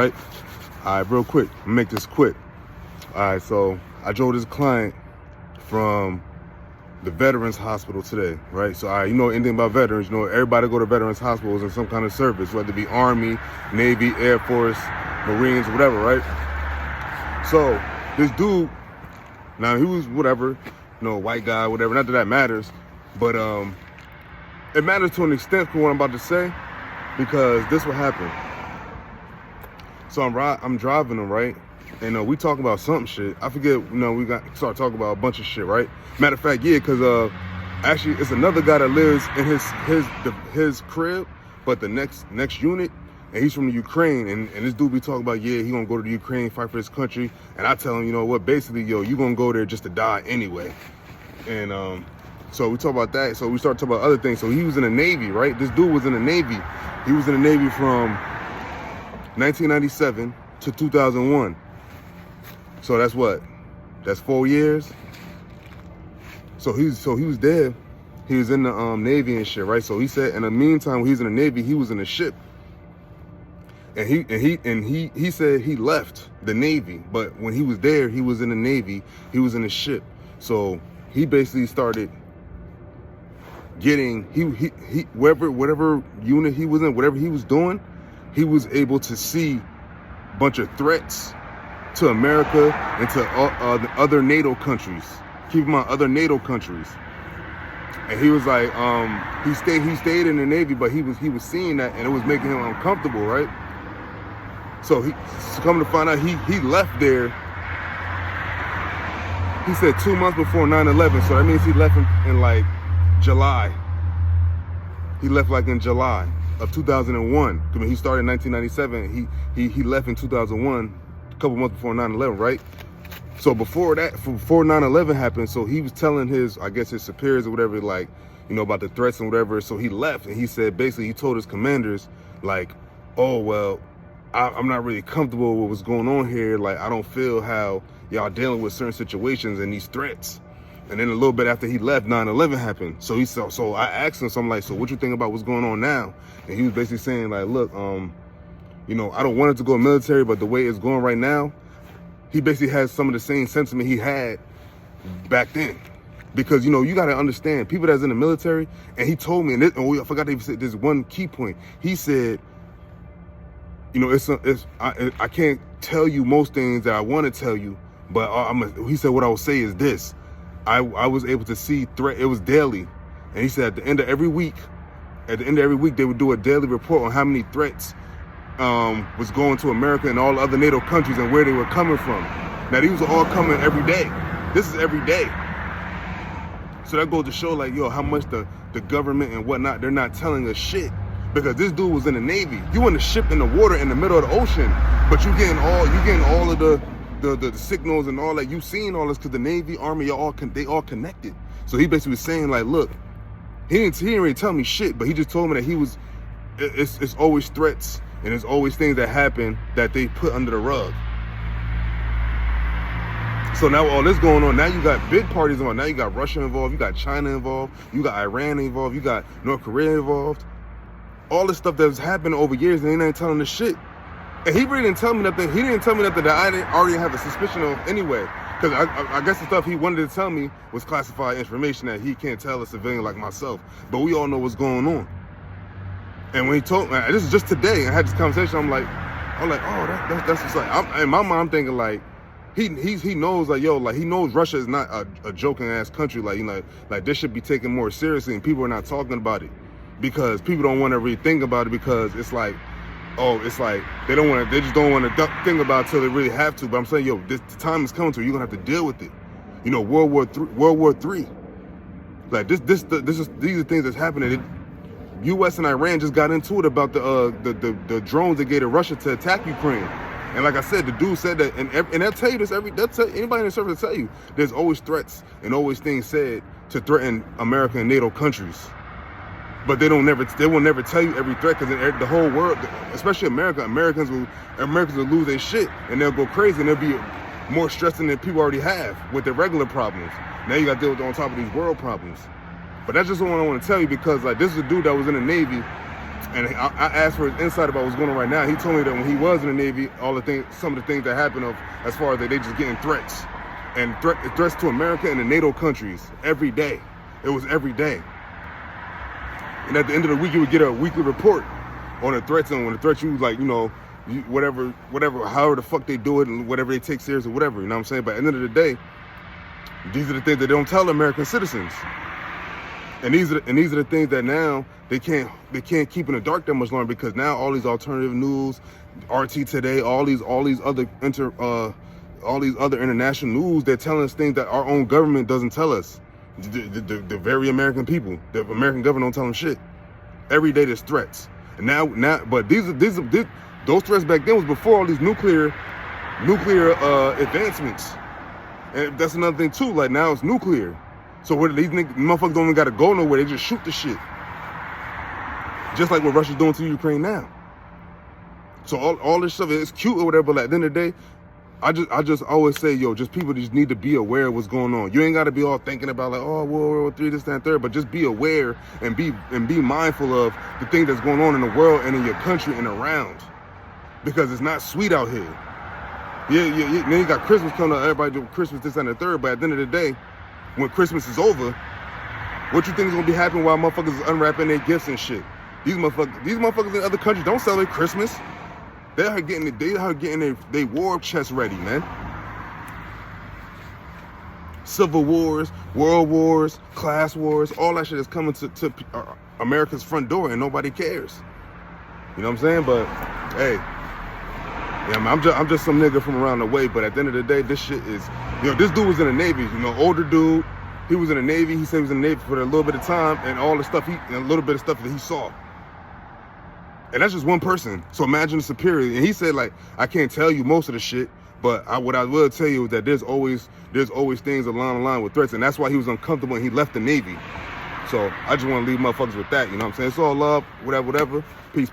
Right? All right, real quick. I'm gonna make this quick. All right, so I drove this client from the Veterans Hospital today, right? So you know anything about veterans, you know everybody go to Veterans Hospitals in some kind of service, whether it be Army, Navy, Air Force, Marines, whatever, right? So this dude, now he was whatever, you know, white guy, whatever, not that that matters, but it matters to an extent for what I'm about to say, because this will happen. So I'm driving him, right? And we talking about some shit. I forget, you know, we start talking about a bunch of shit, right? Matter of fact, yeah, because actually it's another guy that lives in his crib, but the next unit, and he's from the Ukraine, and this dude be talking about, yeah, he gonna go to the Ukraine, fight for his country, and I tell him, you know what, basically, yo, you gonna go there just to die anyway. And so we talk about that, so we start talking about other things. So he was in the Navy, right? This dude was in the Navy. He was in the Navy from 1997 to 2001. So that's what? That's 4 years. So he was there. He was in the Navy and shit, right? So he said in the meantime, when he was in the Navy, he was in a ship. And he said he left the Navy, but when he was there, he was in the Navy. He was in a ship. So he basically started getting whatever unit he was in, whatever he was doing, he was able to see a bunch of threats to America and to other NATO countries. Keep in mind, other NATO countries. And he was like, he stayed in the Navy, but he was seeing that, and it was making him uncomfortable, right? So come to find out, he left there. He said 2 months before 9/11, so that means he left in like July. He left like in July of 2001. I mean, he started in 1997. He left in 2001, a couple months before 9/11, right? So before 9/11 happened, so he was telling his superiors or whatever, like, you know, about the threats and whatever. So he left, and he said basically he told his commanders, like, oh well, I'm not really comfortable with what's going on here. Like, I don't feel how y'all dealing with certain situations and these threats. And then a little bit after he left, 9/11 happened. So I asked him, so I'm like, so what you think about what's going on now? And he was basically saying, like, look, you know, I don't want it to go military, but the way it's going right now, he basically has some of the same sentiment he had back then. Because, you know, you got to understand, people that's in the military, and he told me, I forgot to even say this one key point. He said, you know, I can't tell you most things that I want to tell you, but he said what I will say is this. I was able to see it was daily. And he said at the end of every week, they would do a daily report on how many threats was going to America and all other NATO countries and where they were coming from. Now, these were all coming every day. This is every day. So that goes to show, like, yo, how much the government and whatnot, they're not telling us shit. Because this dude was in the Navy. You in the ship in the water in the middle of the ocean, but you getting all of the signals and all that. You seeing all this because the Navy, Army, they all connected. So he basically was saying, like, look, he didn't really tell me shit, but he just told me that it's always threats and there's always things that happen that they put under the rug. So now all this going on, now you got big parties involved. Now you got Russia involved, you got China involved, you got Iran involved, you got North Korea involved. All this stuff that's happened over years, and they ain't telling the shit. And he really didn't tell me nothing. He didn't tell me nothing that I didn't already have a suspicion of anyway. Because I guess the stuff he wanted to tell me was classified information that he can't tell a civilian like myself. But we all know what's going on. And when he told me, this is just today, I had this conversation, I'm like, oh, that's what's like. In my mind, I'm thinking, like, he knows, like, yo, like, he knows Russia is not a joking ass country. Like, you know, like, this should be taken more seriously, and people are not talking about it. Because people don't want to really think about it, because it's like, they just don't want to think about it till they really have to. But I'm saying, yo, the time is coming to you're gonna have to deal with it. You know, World War III. Like these are things that's happening. U.S. and Iran just got into it about the drones they gave to Russia to attack Ukraine. And like I said, the dude said that, and they'll tell you this anybody in the service will tell you, there's always threats and always things said to threaten America and NATO countries. But they will never tell you every threat, because the whole world, especially Americans will lose their shit and they'll go crazy, and they'll be more stressing than people already have with their regular problems. Now you got to deal with on top of these world problems. But that's just what I want to tell you, because like this is a dude that was in the Navy, And I asked for his insight about what's going on right now. He told me that when he was in the Navy, some of the things that happened as far as they just getting threats. And threats to America and the NATO countries every day. It was every day. And at the end of the week, you would get a weekly report on the threats, and when the threats you like, whatever, however the fuck they do it, and whatever they take serious or whatever, you know what I'm saying? But at the end of the day, these are the things that they don't tell American citizens. And these are the things that now they can't keep in the dark that much longer, because now all these alternative news, RT Today, all these other international news, they're telling us things that our own government doesn't tell us. The very American people, the American government don't tell them shit. Every day there's threats, and now, but these those threats back then was before all these nuclear advancements, and that's another thing too. Like now it's nuclear, so what these motherfuckers don't even gotta go nowhere. They just shoot the shit, just like what Russia's doing to Ukraine now. So all this stuff is cute or whatever, but like, at the end of the day, I just always say, just people just need to be aware of what's going on. You ain't got to be all thinking about like, oh, World War III, this, that, and third, but just be aware and be mindful of the things that's going on in the world and in your country and around, because it's not sweet out here. Yeah. Then you got Christmas coming up, everybody do Christmas, this, and the third, but at the end of the day, when Christmas is over, what you think is gonna be happening while motherfuckers is unwrapping their gifts and shit? These motherfuckers in other countries don't celebrate Christmas. They are getting their war chest ready, man. Civil wars, world wars, class wars, all that shit is coming to America's front door, and nobody cares. You know what I'm saying? But hey, yeah, man, I'm just some nigga from around the way. But at the end of the day, this shit is, this dude was in the Navy. Older dude. He was in the Navy. He said he was in the Navy for a little bit of time, and all the stuff and a little bit of stuff that he saw. And that's just one person. So imagine the superior. And he said, like, I can't tell you most of the shit, but what I will tell you is that there's always things along the line with threats. And that's why he was uncomfortable and he left the Navy. So I just want to leave motherfuckers with that. You know what I'm saying? It's all love, whatever. Peace.